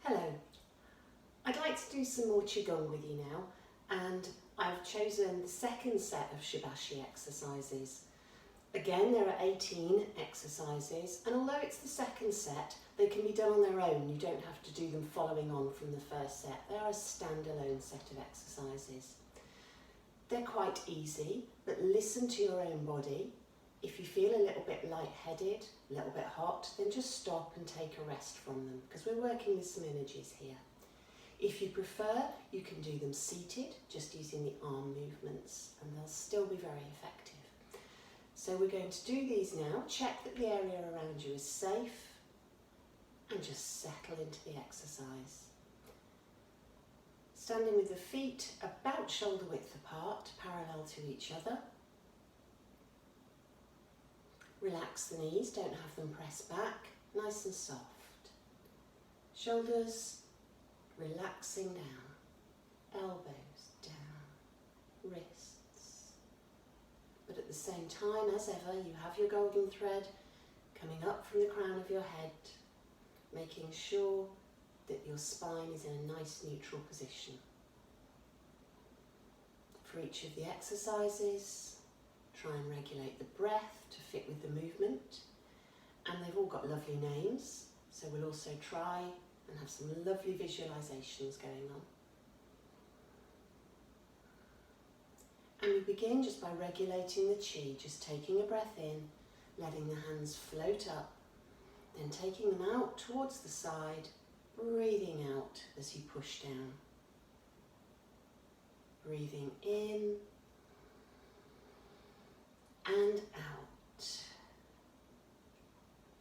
Hello, I'd like to do some more Qigong with you now, and I've chosen the second set of Shibashi exercises. Again, there are 18 exercises, and although it's the second set, they can be done on their own. You don't have to do them following on from the first set. They are a standalone set of exercises. They're quite easy, but listen to your own body. If you feel a little bit lightheaded, a little bit hot, then just stop and take a rest from them, because we're working with some energies here. If you prefer, you can do them seated, just using the arm movements, and they'll still be very effective. So we're going to do these now. Check that the area around you is safe, and just settle into the exercise. Standing with the feet about shoulder width apart, parallel to each other. Relax the knees, don't have them pressed back, nice and soft. Shoulders relaxing down, elbows down, wrists. But at the same time, as ever, you have your golden thread coming up from the crown of your head, making sure that your spine is in a nice neutral position. For each of the exercises, try and regulate the breath to fit with the movement, and they've all got lovely names, so we'll also try and have some lovely visualizations going on. And we begin just by regulating the chi, just taking a breath in, letting the hands float up, then taking them out towards the side, breathing out as you push down. Breathing in and out,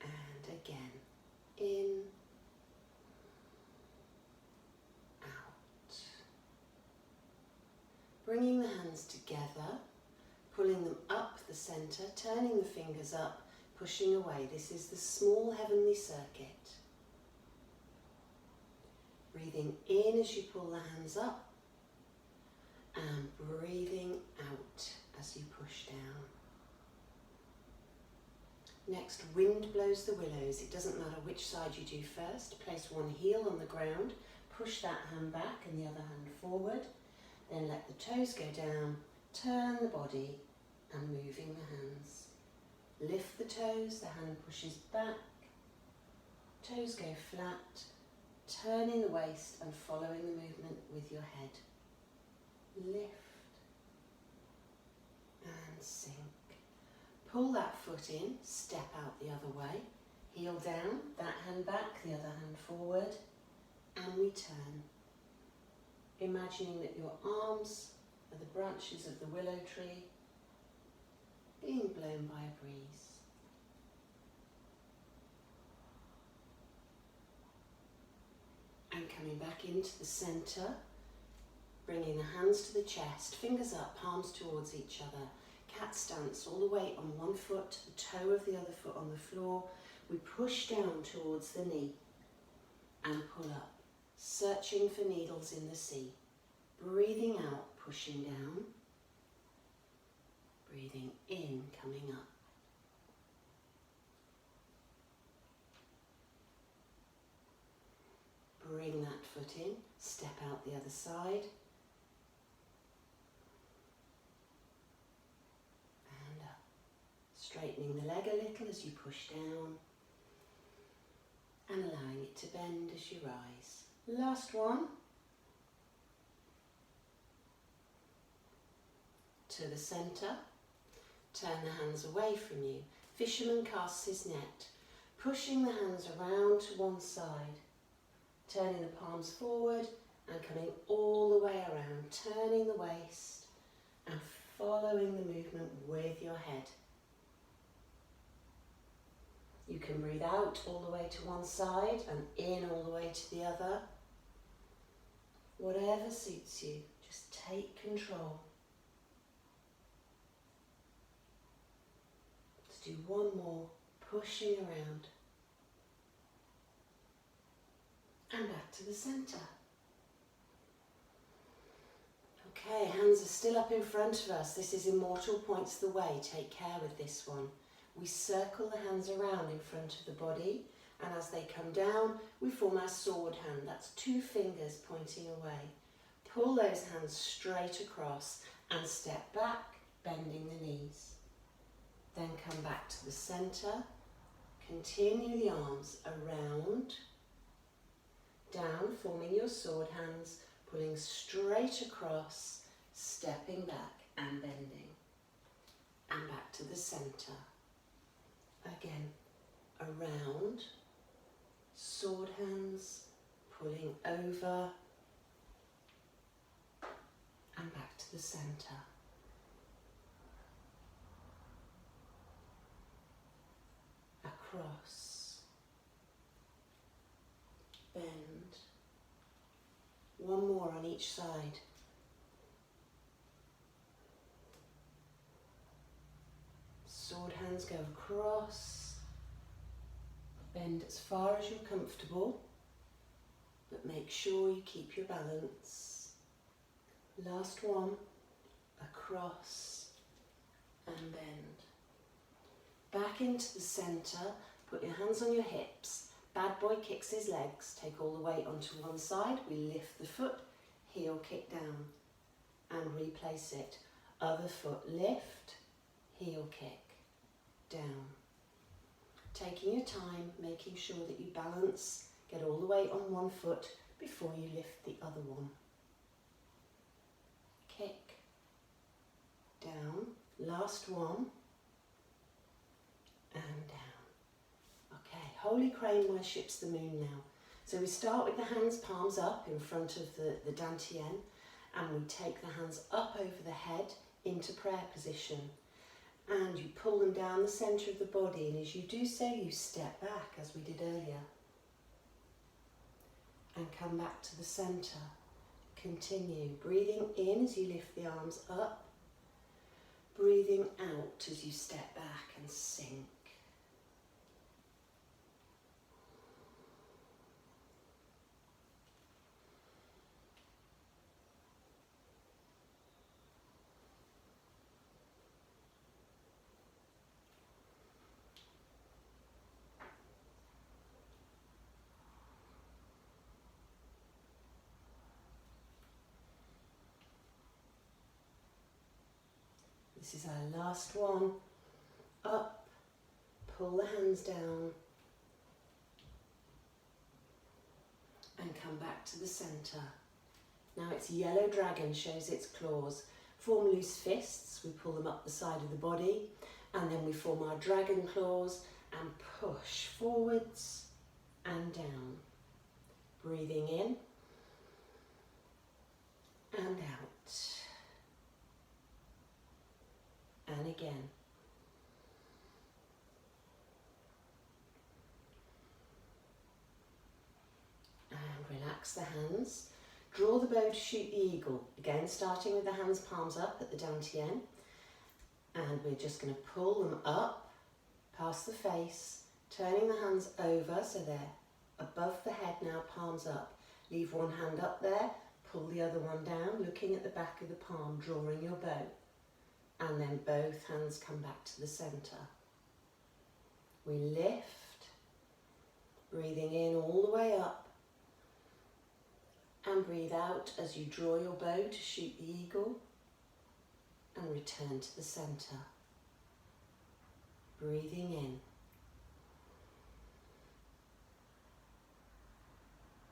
and again, in, out. Bringing the hands together, pulling them up the centre, turning the fingers up, pushing away. This is the small heavenly circuit. Breathing in as you pull the hands up, and breathing out as you push down. Next, wind blows the willows. It doesn't matter which side you do first. Place one heel on the ground, push that hand back and the other hand forward. Then let the toes go down, turn the body and moving the hands. Lift the toes, the hand pushes back, toes go flat, turning the waist and following the movement with your head. Lift and sink. Pull that foot in, step out the other way, heel down, that hand back, the other hand forward, and we turn. Imagining that your arms are the branches of the willow tree being blown by a breeze. And coming back into the centre, bringing the hands to the chest, fingers up, palms towards each other. Cat stance, all the weight on one foot, the toe of the other foot on the floor. We push down towards the knee and pull up, searching for needles in the sea. Breathing out, pushing down. Breathing in, coming up. Bring that foot in, step out the other side. Straightening the leg a little as you push down and allowing it to bend as you rise. Last one. To the centre. Turn the hands away from you. Fisherman casts his net. Pushing the hands around to one side. Turning the palms forward and coming all the way around. Turning the waist and following the movement with your head. You can breathe out all the way to one side and in all the way to the other. Whatever suits you, just take control. Let's do one more, pushing around. And back to the centre. Okay, hands are still up in front of us. This is Immortal Points the way. Take care with this one. We circle the hands around in front of the body And as they come down, we form our sword hand. That's 2 fingers pointing away. Pull those hands straight across and step back, bending the knees. Then come back to the centre. Continue the arms around, down, forming your sword hands, pulling straight across, stepping back and bending. And back to the centre. Again, around, sword hands, pulling over, and back to the centre. Across, bend. One more on each side. Sword hands go across, bend as far as you're comfortable, but make sure you keep your balance. Last one, across and bend. Back into the centre, put your hands on your hips. Bad boy kicks his legs, take all the weight onto one side, we lift the foot, heel kick down and replace it. Other foot lift, heel kick. Down. Taking your time, making sure that you balance, get all the weight on one foot before you lift the other one. Kick, down, last one, and down. Okay, Holy Crane worships the moon now. So we start with the hands palms up in front of the dantian, and we take the hands up over the head into prayer position. And you pull them down the centre of the body, and as you do so, you step back as we did earlier. And come back to the centre. Continue, breathing in as you lift the arms up, breathing out as you step back and sink. This is our last one. Up, pull the hands down, and come back to the centre. Now it's yellow dragon, shows its claws. Form loose fists, we pull them up the side of the body, and then we form our dragon claws and push forwards and down. Breathing in and out. And again. And relax the hands. Draw the bow to shoot the eagle. Again, starting with the hands palms up at the dantian. And we're just going to pull them up, past the face, turning the hands over so they're above the head now, palms up. Leave one hand up there, pull the other one down, looking at the back of the palm, drawing your bow. And then both hands come back to the centre. We lift, breathing in all the way up, and breathe out as you draw your bow to shoot the eagle, and return to the centre. Breathing in,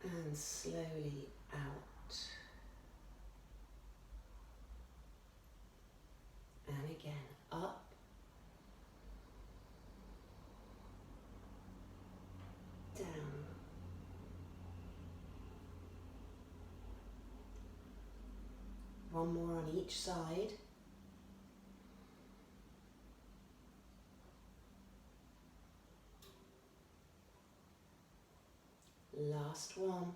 and slowly out. And again, up, down, one more on each side. Last one.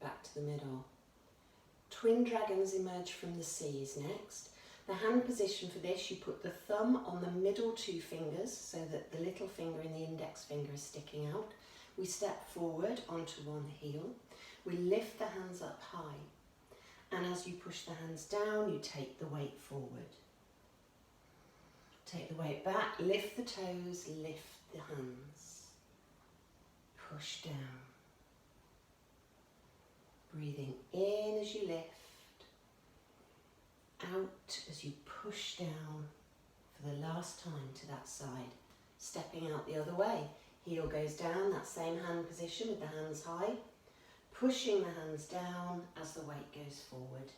Back to the middle. Twin dragons emerge from the seas next. The hand position for this, you put the thumb on the middle 2 fingers so that the little finger and the index finger is sticking out. We step forward onto one heel. We lift the hands up high. And as you push the hands down, you take the weight forward. Take the weight back, lift the toes, lift the hands. Push down. Breathing in as you lift, out as you push down for the last time to that side. Stepping out the other way. Heel goes down, that same hand position with the hands high. Pushing the hands down as the weight goes forward.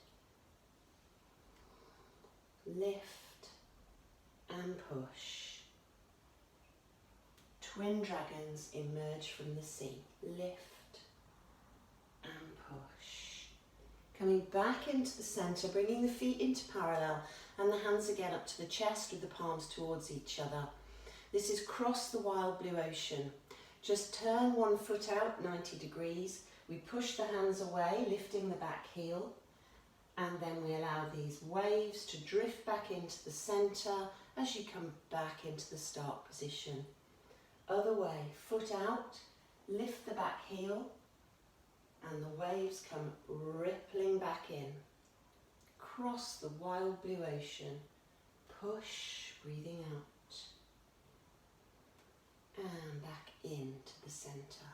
Lift and push. Twin dragons emerge from the sea. Lift and push. Coming back into the centre, bringing the feet into parallel and the hands again up to the chest with the palms towards each other. This is cross the wild blue ocean. Just turn one foot out 90 degrees. We push the hands away, lifting the back heel. And then we allow these waves to drift back into the centre as you come back into the start position. Other way, foot out, lift the back heel, and the waves come rippling back in. Cross the wild blue ocean, push, breathing out, and back into the centre.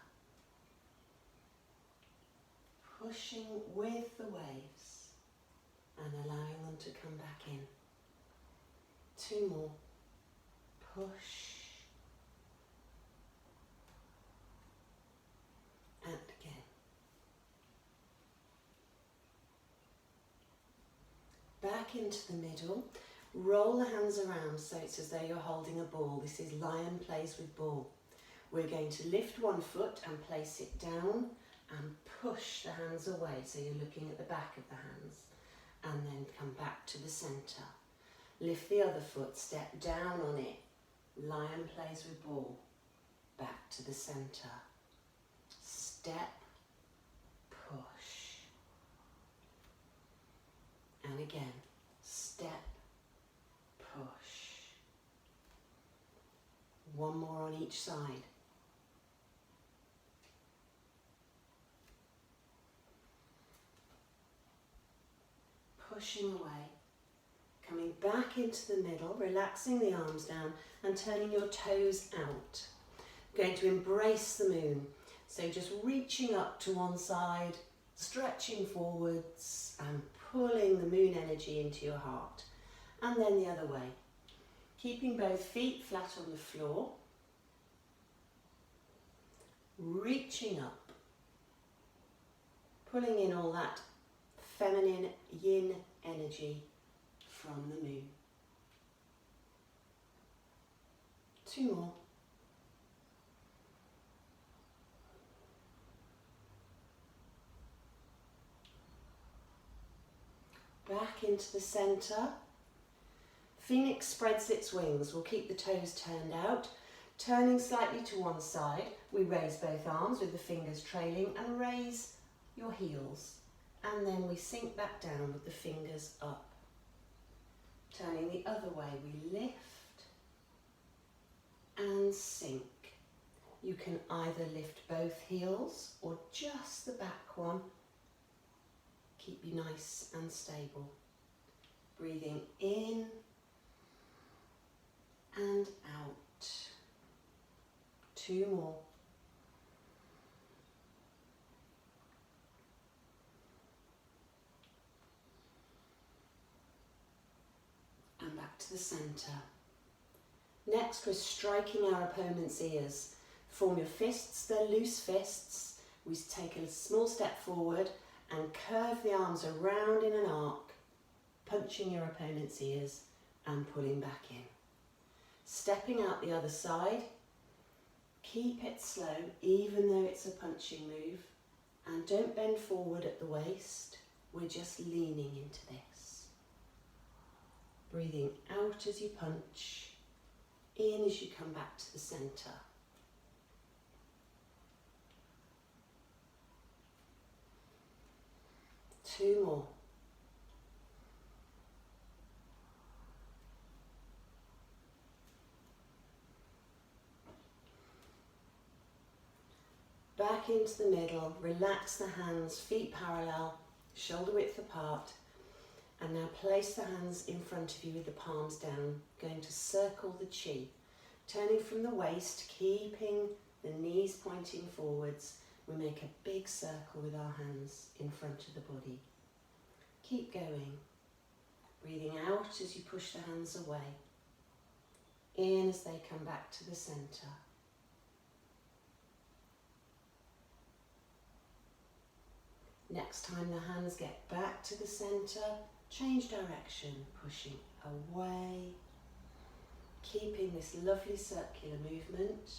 Pushing with the waves and allowing them to come back in. 2 more, push, and again. Back into the middle, roll the hands around so it's as though you're holding a ball. This is lion plays with ball. We're going to lift one foot and place it down and push the hands away so you're looking at the back of the hands, and then come back to the centre. Lift the other foot, step down on it, lion plays with ball, back to the centre. Step, push, and again, step, push. One more on each side. Pushing away, coming back into the middle, relaxing the arms down and turning your toes out. Going to embrace the moon. So just reaching up to one side, stretching forwards and pulling the moon energy into your heart. And then the other way. Keeping both feet flat on the floor. Reaching up. Pulling in all that feminine yin energy from the moon. 2 more. Back into the centre. Phoenix spreads its wings. We'll keep the toes turned out. Turning slightly to one side, we raise both arms with the fingers trailing and raise your heels. And then we sink back down with the fingers up. Turning the other way, we lift and sink. You can either lift both heels or just the back one. Keep you nice and stable. Breathing in and out. 2 more. And back to the centre. Next, we're striking our opponent's ears. Form your fists, they're loose fists. We take a small step forward and curve the arms around in an arc, punching your opponent's ears and pulling back in. Stepping out the other side, keep it slow even though it's a punching move, and don't bend forward at the waist, we're just leaning into this. Breathing out as you punch, in as you come back to the centre. Two more. Back into the middle, relax the hands, feet parallel, shoulder width apart. And now place the hands in front of you with the palms down, going to circle the chi, turning from the waist, keeping the knees pointing forwards. We make a big circle with our hands in front of the body. Keep going. Breathing out as you push the hands away. In as they come back to the centre. Next time the hands get back to the centre, change direction, pushing away. Keeping this lovely circular movement.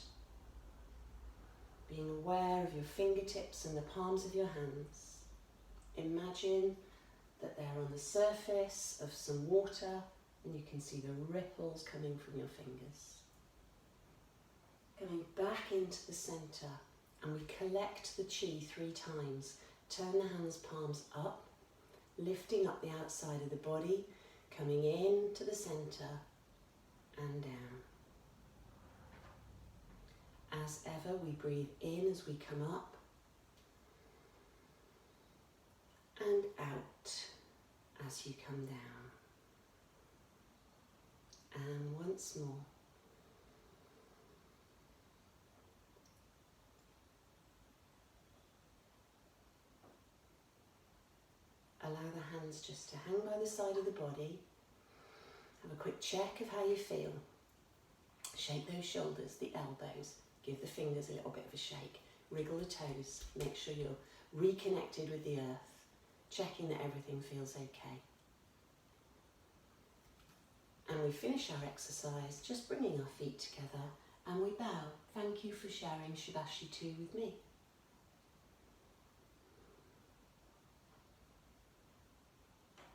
Being aware of your fingertips and the palms of your hands. Imagine that they're on the surface of some water and you can see the ripples coming from your fingers. Going back into the centre, and we collect the chi 3 times. Turn the hands palms up, lifting up the outside of the body, coming in to the centre and down. As ever, we breathe in as we come up and out as you come down. And once more. Allow the hands just to hang by the side of the body. Have a quick check of how you feel. Shake those shoulders, the elbows. Give the fingers a little bit of a shake. Wriggle the toes. Make sure you're reconnected with the earth. Checking that everything feels okay. And we finish our exercise just bringing our feet together and we bow. Thank you for sharing Shibashi 2 with me.